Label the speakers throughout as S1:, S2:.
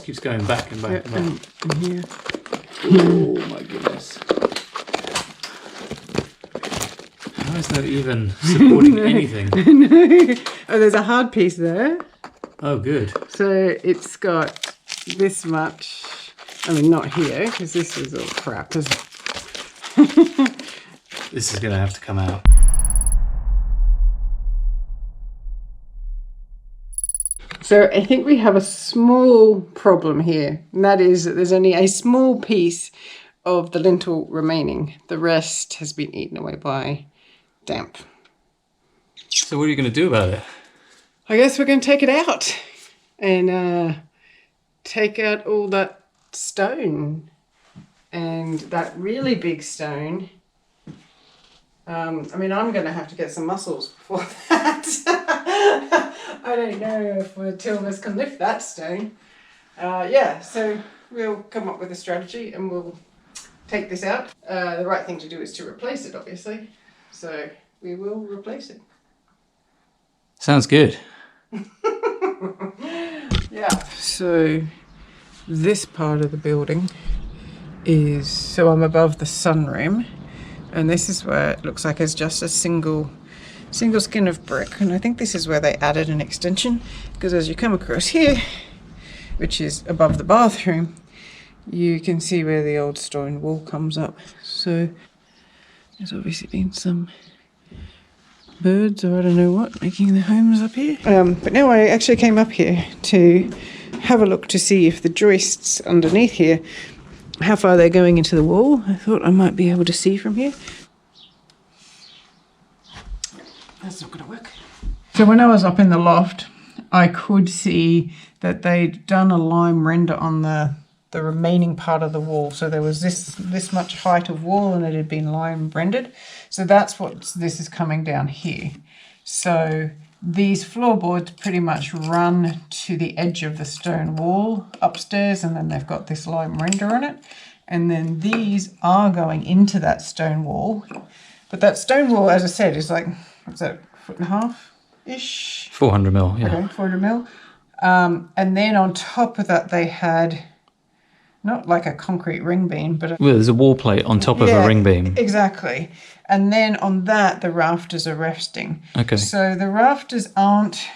S1: just keeps going back and back and back.
S2: And here.
S1: Oh my goodness. How is that even supporting anything?
S2: Oh, there's a hard piece there.
S1: Oh, good.
S2: So it's got this much. I mean, not here, because this is all crap, isn't it?
S1: This is going to have to come out.
S2: So I think we have a small problem here, and that is that there's only a small piece of the lintel remaining. The rest has been eaten away by damp.
S1: So what are you going to do about it?
S2: I guess we're going to take it out and take out all that stone and that really big stone. I mean, I'm going to have to get some muscles before that. I don't know if two of us can lift that stone. Yeah, so we'll come up with a strategy and we'll take this out. The right thing to do is to replace it, obviously. So we will replace it.
S1: Sounds good.
S2: Yeah. So this part of the building is, so I'm above the sunroom, and this is where it looks like it's just a single skin of brick, and I think this is where they added an extension, because as you come across here, which is above the bathroom, you can see where the old stone wall comes up. So there's obviously been some birds or I don't know what making their homes up here. But now I actually came up here to have a look to see if the joists underneath here, how far they're going into the wall. I thought I might be able to see from here. That's not going to work. So when I was up in the loft, I could see that they'd done a lime render on the remaining part of the wall. So there was this much height of wall and it had been lime rendered. So that's what this is coming down here. So these floorboards pretty much run to the edge of the stone wall upstairs, and then they've got this lime render on it. And then these are going into that stone wall. But that stone wall, as I said, is like, what's that, 1.5-ish?
S1: 400 mil, yeah.
S2: Okay, 400 mil. And then on top of that, they had not like a concrete ring beam, but
S1: Well, there's a wall plate on top of a ring beam.
S2: Exactly. And then on that, the rafters are resting.
S1: Okay.
S2: So the rafters aren't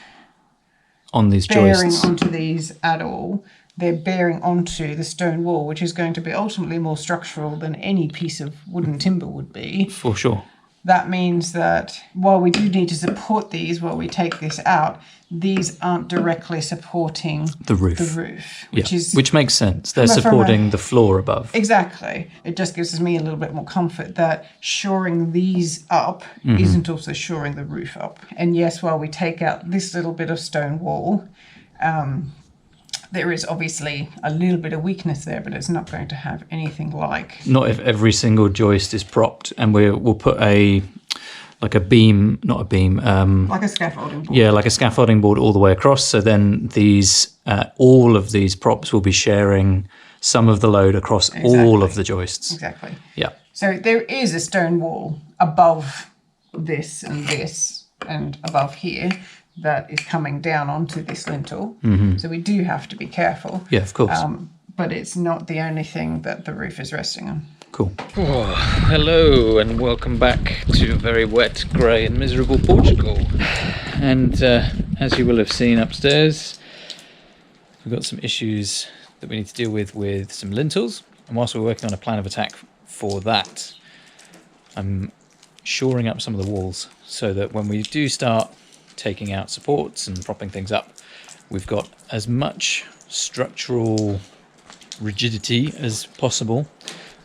S1: On these
S2: bearing
S1: joists.
S2: onto these at all. They're bearing onto the stone wall, which is going to be ultimately more structural than any piece of wooden timber would be.
S1: For sure.
S2: That means that while we do need to support these while we take this out, these aren't directly supporting
S1: The roof. Which makes sense. They're supporting the floor above.
S2: Exactly. It just gives me a little bit more comfort that shoring these up isn't also shoring the roof up. And yes, while we take out this little bit of stone wall, there is obviously a little bit of weakness there, but it's not going to have anything like...
S1: Not if every single joist is propped, and we'll put a beam, not a beam.
S2: Like a scaffolding board.
S1: Yeah, like a scaffolding board all the way across. So then these, all of these props will be sharing some of the load across all of the joists.
S2: Exactly.
S1: Yeah.
S2: So there is a stone wall above this and above here that is coming down onto this lintel. Mm-hmm. So we do have to be careful.
S1: Yeah, of course.
S2: But it's not the only thing that the roof is resting on.
S1: Cool. Oh, hello and welcome back to very wet, grey and miserable Portugal. And as you will have seen upstairs, we've got some issues that we need to deal with some lintels. And whilst we're working on a plan of attack for that, I'm shoring up some of the walls so that when we do start taking out supports and propping things up, we've got as much structural rigidity as possible.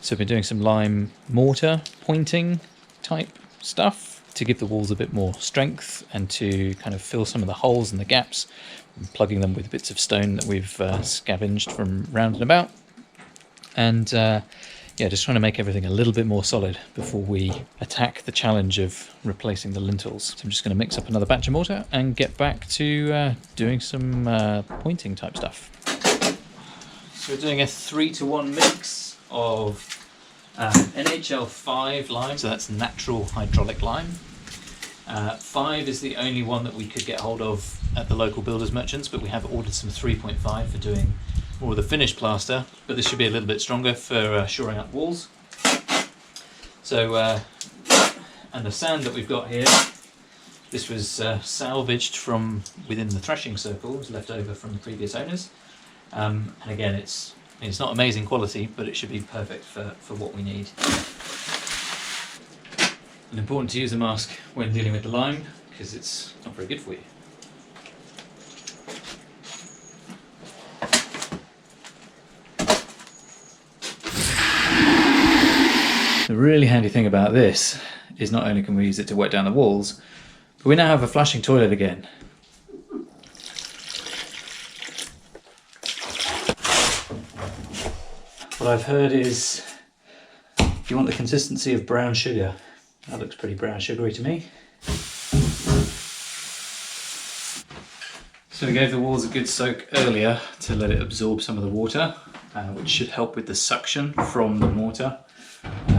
S1: So we've been doing some lime mortar pointing type stuff to give the walls a bit more strength and to kind of fill some of the holes and the gaps, and plugging them with bits of stone that we've scavenged from round and about. And yeah, just trying to make everything a little bit more solid before we attack the challenge of replacing the lintels. So I'm just going to mix up another batch of mortar and get back to doing some pointing type stuff. So we're doing a 3-to-1 mix of NHL 5 lime, so that's natural hydraulic lime. 5 is the only one that we could get hold of at the local builders merchants, but we have ordered some 3.5 for doing more of the finished plaster, but this should be a little bit stronger for shoring up walls. So, and the sand that we've got here, this was salvaged from within the threshing circle, it was left over from the previous owners. And again, it's not amazing quality, but it should be perfect for what we need. And important to use a mask when dealing with the lime, because it's not very good for you. The really handy thing about this is not only can we use it to wet down the walls, but we now have a flushing toilet again. What I've heard is if you want the consistency of brown sugar, that looks pretty brown sugary to me. So we gave the walls a good soak earlier to let it absorb some of the water, which should help with the suction from the mortar.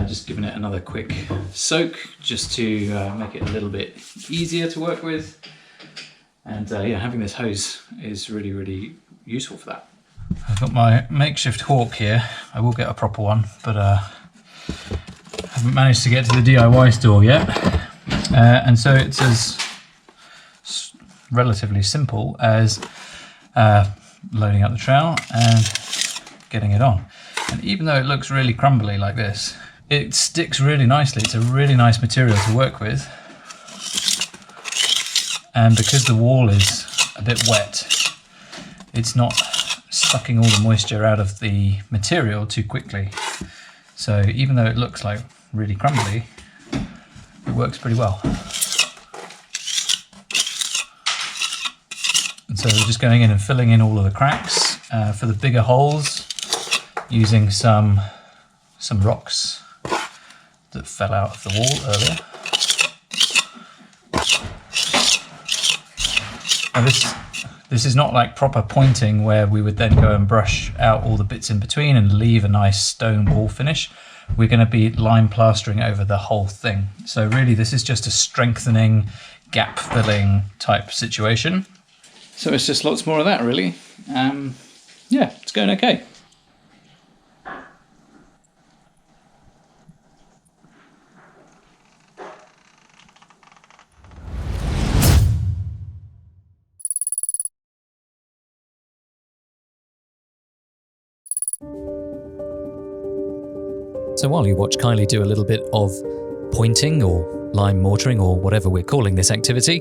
S1: Just giving it another quick soak just to make it a little bit easier to work with. And yeah, having this hose is really, really useful for that. I've got my makeshift hawk here. I will get a proper one, but haven't managed to get to the DIY store yet. And so it's as relatively simple as loading up the trowel and getting it on. And even though it looks really crumbly like this, it sticks really nicely. It's a really nice material to work with. And because the wall is a bit wet, it's not sucking all the moisture out of the material too quickly. So even though it looks like really crumbly, it works pretty well. And so we're just going in and filling in all of the cracks. For the bigger holes, using some rocks that fell out of the wall earlier. Now this is not like proper pointing where we would then go and brush out all the bits in between and leave a nice stone wall finish. We're going to be lime plastering over the whole thing. So really this is just a strengthening, gap filling type situation. So it's just lots more of that really. Yeah, it's going okay. So while you watch Kylie do a little bit of pointing or lime mortaring or whatever we're calling this activity,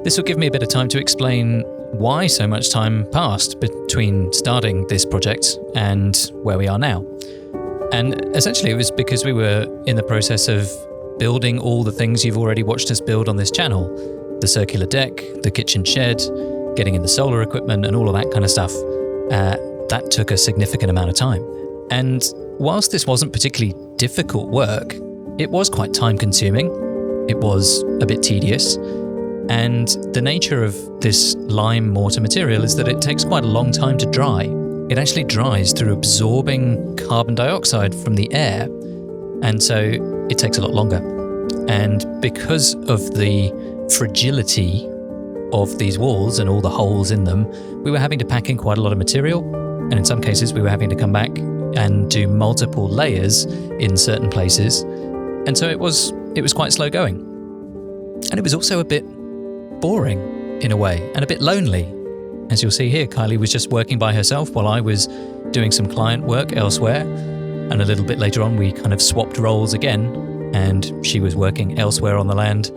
S1: this will give me a bit of time to explain why so much time passed between starting this project and where we are now. And essentially it was because we were in the process of building all the things you've already watched us build on this channel. The circular deck, the kitchen shed, getting in the solar equipment and all of that kind of stuff. That took a significant amount of time. And whilst this wasn't particularly difficult work, it was quite time consuming. It was a bit tedious. And the nature of this lime mortar material is that it takes quite a long time to dry. It actually dries through absorbing carbon dioxide from the air. And so it takes a lot longer. And because of the fragility of these walls and all the holes in them, we were having to pack in quite a lot of material. And in some cases, we were having to come back and do multiple layers in certain places. And so it was quite slow going. And it was also a bit boring in a way and a bit lonely. As you'll see here, Kylie was just working by herself while I was doing some client work elsewhere. And a little bit later on, we kind of swapped roles again and she was working elsewhere on the land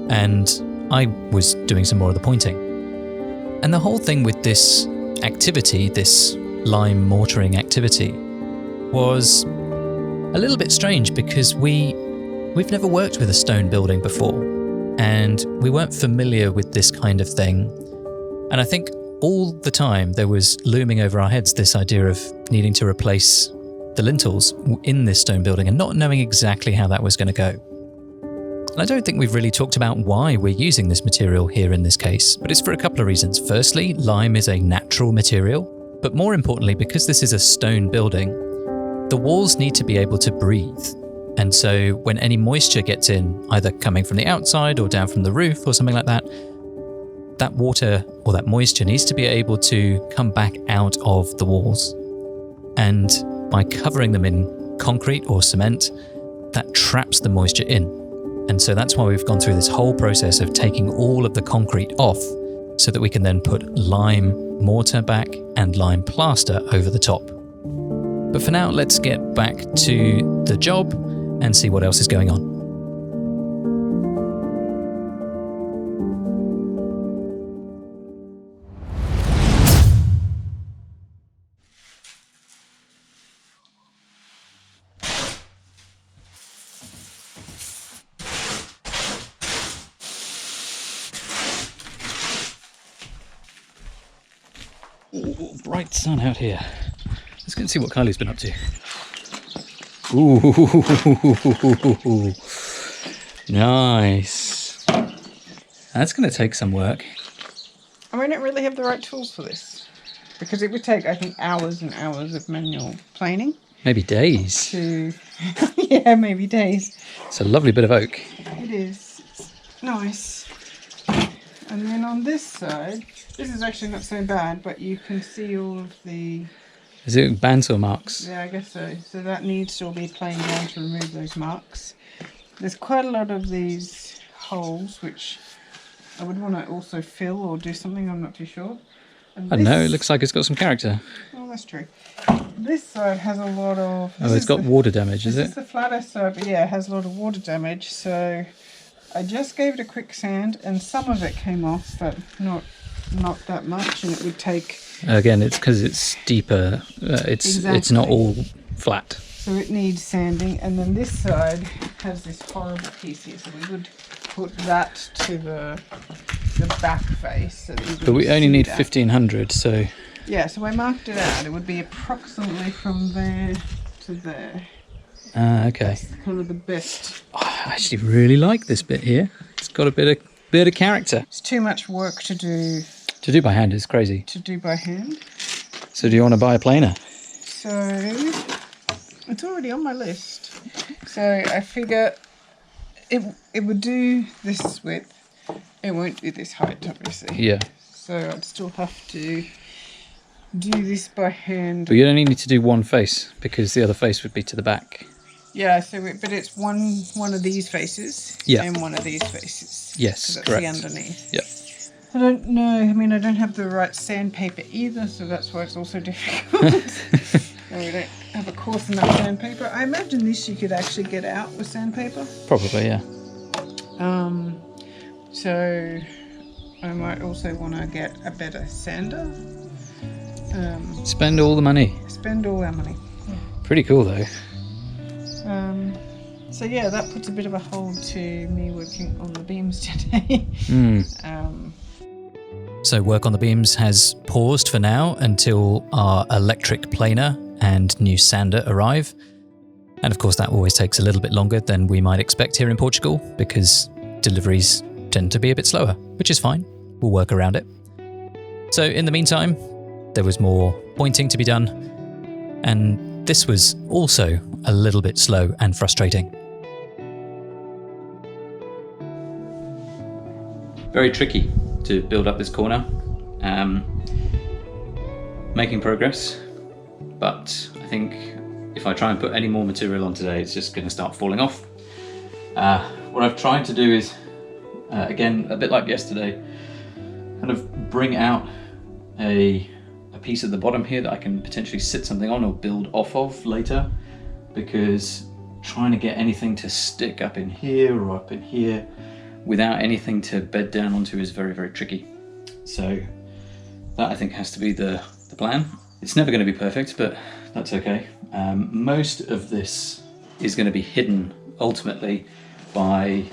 S1: and I was doing some more of the pointing. And the whole thing with this activity, this lime mortaring activity, was a little bit strange because we've never worked with a stone building before and we weren't familiar with this kind of thing. And I think all the time there was looming over our heads this idea of needing to replace the lintels in this stone building and not knowing exactly how that was going to go. And I don't think we've really talked about why we're using this material here in this case, but it's for a couple of reasons. Firstly, lime is a natural material, but more importantly, because this is a stone building, the walls need to be able to breathe. And so when any moisture gets in, either coming from the outside or down from the roof or something like that,
S3: that water or that moisture needs to be able to come back out of the walls. And by covering them in concrete or cement, that traps the moisture in. And so that's why we've gone through this whole process of taking all of the concrete off so that we can then put lime mortar back and lime plaster over the top. But for now, let's get back to the job and see what else is going on.
S1: Ooh, bright sun out here. Let's go and see what Kylie's been up to. Ooh, nice. That's going to take some work.
S2: And we don't really have the right tools for this. Because it would take, I think, hours and hours of manual planing.
S1: Maybe days.
S2: Yeah, maybe days.
S1: It's a lovely bit of oak.
S2: It is. It's nice. And then on this side, this is actually not so bad, but you can see all of the...
S1: Is it bandsaw marks?
S2: Yeah, I guess so. So that needs to all be planed down to remove those marks. There's quite a lot of these holes, which I would want to also fill or do something, I'm not too sure. And
S1: I don't know, it looks like it's got some character.
S2: Oh, that's true. This side has a lot of...
S1: Oh, it's got water damage, is it?
S2: This is the flatter side, but yeah, it has a lot of water damage, so... I just gave it a quick sand and some of it came off, but not that much, and it would take...
S1: Again, it's because it's deeper. It's not all flat.
S2: So it needs sanding, and then this side has this horrible piece here, so we would put that to the back face. So that
S1: But we only need 1,500, so...
S2: Yeah, so I marked it out. It would be approximately from there to there.
S1: Okay.
S2: That's kind of the best.
S1: Oh, I actually really like this bit here. It's got a bit of character.
S2: It's too much work to do.
S1: To do by hand is crazy.
S2: To do by hand.
S1: So do you want to buy a planer?
S2: So it's already on my list. So I figure it would do this width. It won't do this height, obviously.
S1: Yeah.
S2: So I'd still have to do this by hand.
S1: But you only need to do one face because the other face would be to the back.
S2: Yeah, but it's one of these faces and one of these faces.
S1: Yes,
S2: that's
S1: correct.
S2: the underneath.
S1: Yep.
S2: I don't know. I mean, I don't have the right sandpaper either, so that's why it's also difficult. And we don't have a coarse enough sandpaper. I imagine this you could actually get out with sandpaper.
S1: Probably, yeah.
S2: So I might also want to get a better sander.
S1: Spend all the money.
S2: Spend all our money.
S1: Pretty cool though.
S2: So yeah, that puts a bit of a hold to me working on the beams today.
S3: So work on the beams has paused for now until our electric planer and new sander arrive. And of course that always takes a little bit longer than we might expect here in Portugal because deliveries tend to be a bit slower, which is fine. We'll work around it. So in the meantime, there was more pointing to be done, and this was also a little bit slow and frustrating.
S1: Very tricky to build up this corner. Making progress, but I think if I try and put any more material on today, it's just going to start falling off. What I've tried to do is, again, a bit like yesterday, kind of bring out a piece at the bottom here that I can potentially sit something on or build off of later, because trying to get anything to stick up in here or up in here without anything to bed down onto is very, very tricky. So that I think has to be the plan. It's never going to be perfect, but that's okay. Most of this is going to be hidden ultimately by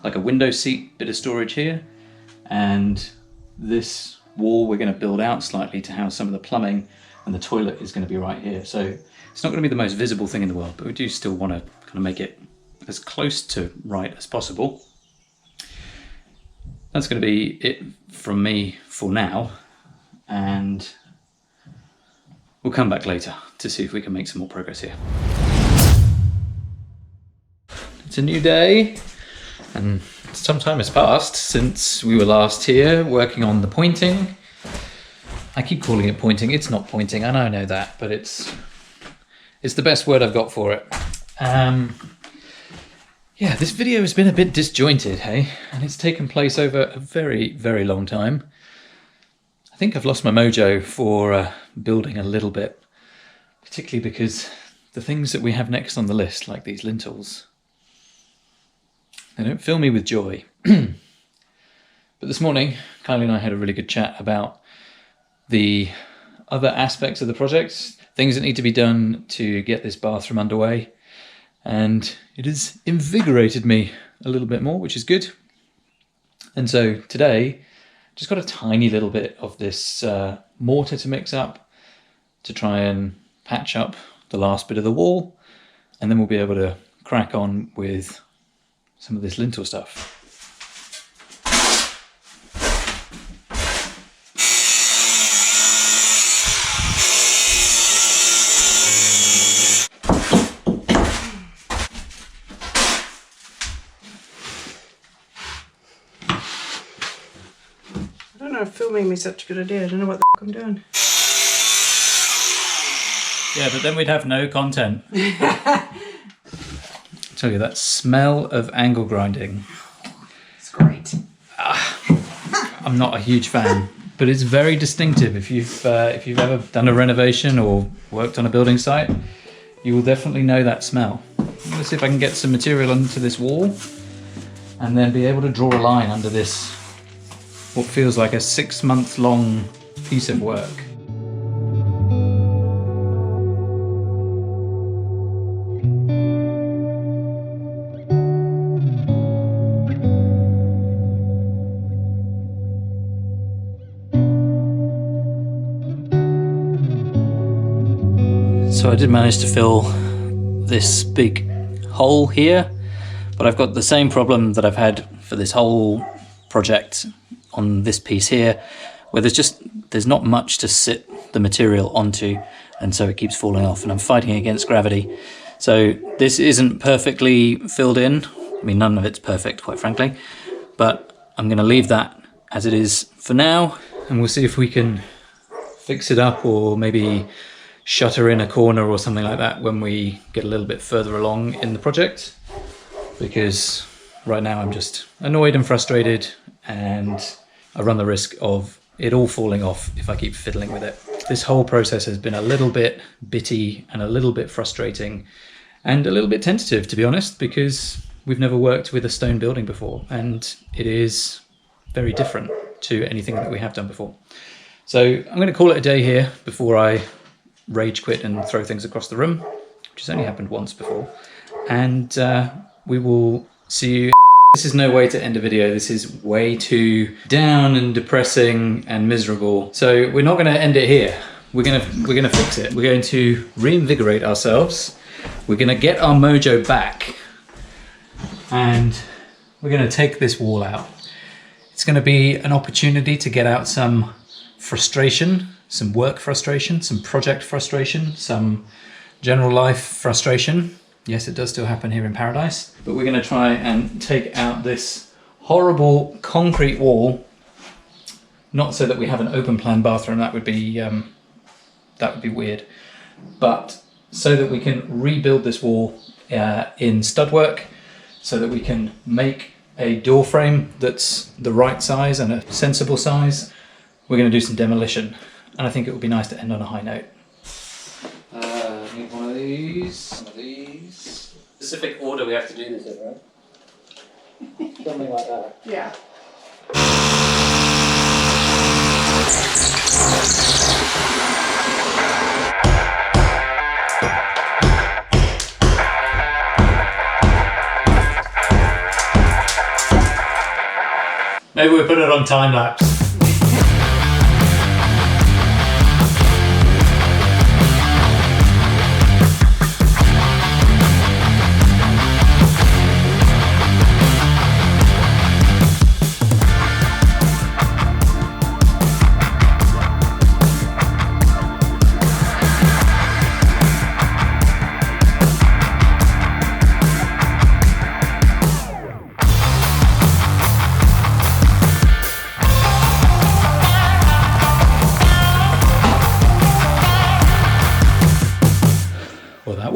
S1: like a window seat bit of storage here, and this wall we're going to build out slightly to house some of the plumbing, and the toilet is going to be right here. So it's not going to be the most visible thing in the world, but we do still want to kind of make it as close to right as possible. That's going to be it from me for now, and we'll come back later to see if we can make some more progress here. It's a new day, and some time has passed since we were last here working on the pointing. I keep calling it pointing. It's not pointing, and I know that, but it's the best word I've got for it. Yeah, this video has been a bit disjointed, hey? And it's taken place over a very, very long time. I think I've lost my mojo for building a little bit, particularly because the things that we have next on the list, like these lintels, they don't fill me with joy. But this morning, Kylie and I had a really good chat about the other aspects of the project, things that need to be done to get this bathroom underway. And it has invigorated me a little bit more, which is good. And so today, just got a tiny little bit of this mortar to mix up to try and patch up the last bit of the wall. And then we'll be able to crack on with some of this lintel stuff.
S2: I don't know if filming me such a good idea. I don't know what the f I'm doing.
S1: Yeah, but then we'd have no content. I tell you, that smell of angle grinding.
S2: It's great.
S1: I'm not a huge fan, but it's very distinctive. If you've ever done a renovation or worked on a building site, you will definitely know that smell. Let's see if I can get some material onto this wall and then be able to draw a line under this, what feels like a 6-month-long piece of work. So I did manage to fill this big hole here, but I've got the same problem that I've had for this whole project on this piece here, where there's not much to sit the material onto, and so it keeps falling off, and I'm fighting against gravity. So this isn't perfectly filled in. I mean, none of it's perfect, quite frankly, but I'm going to leave that as it is for now, and we'll see if we can fix it up or maybe shutter in a corner or something like that when we get a little bit further along in the project, because right now I'm just annoyed and frustrated, and I run the risk of it all falling off if I keep fiddling with it. This whole process has been a little bit bitty and a little bit frustrating and a little bit tentative, to be honest, because we've never worked with a stone building before, and it is very different to anything that we have done before. So I'm going to call it a day here before I rage quit and throw things across the room, which has only happened once before, and we will see you. This is no way to end a video. This is way too down and depressing and miserable, so we're not going to end it here. We're gonna fix it. We're going to reinvigorate ourselves. We're going to get our mojo back, and we're going to take this wall out. It's going to be an opportunity to get out some frustration, some work frustration, some project frustration, some general life frustration. Yes, it does still happen here in paradise, but we're going to try and take out this horrible concrete wall, not so that we have an open plan bathroom, that would be weird, but so that we can rebuild this wall in stud work, so that we can make a door frame that's the right size and a sensible size. We're going to do some demolition, and I think it would be nice to end on a high note. Need one of these, one of these. Specific order we have to do this in, right? Something like that.
S2: Yeah.
S1: Maybe we put it on time lapse.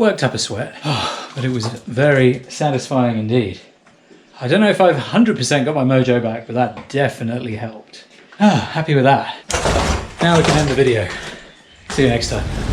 S1: worked up a sweat, but it was very satisfying indeed. I don't know if I've 100% got my mojo back, but that definitely helped. Happy with that. Now we can end the video. See you next time.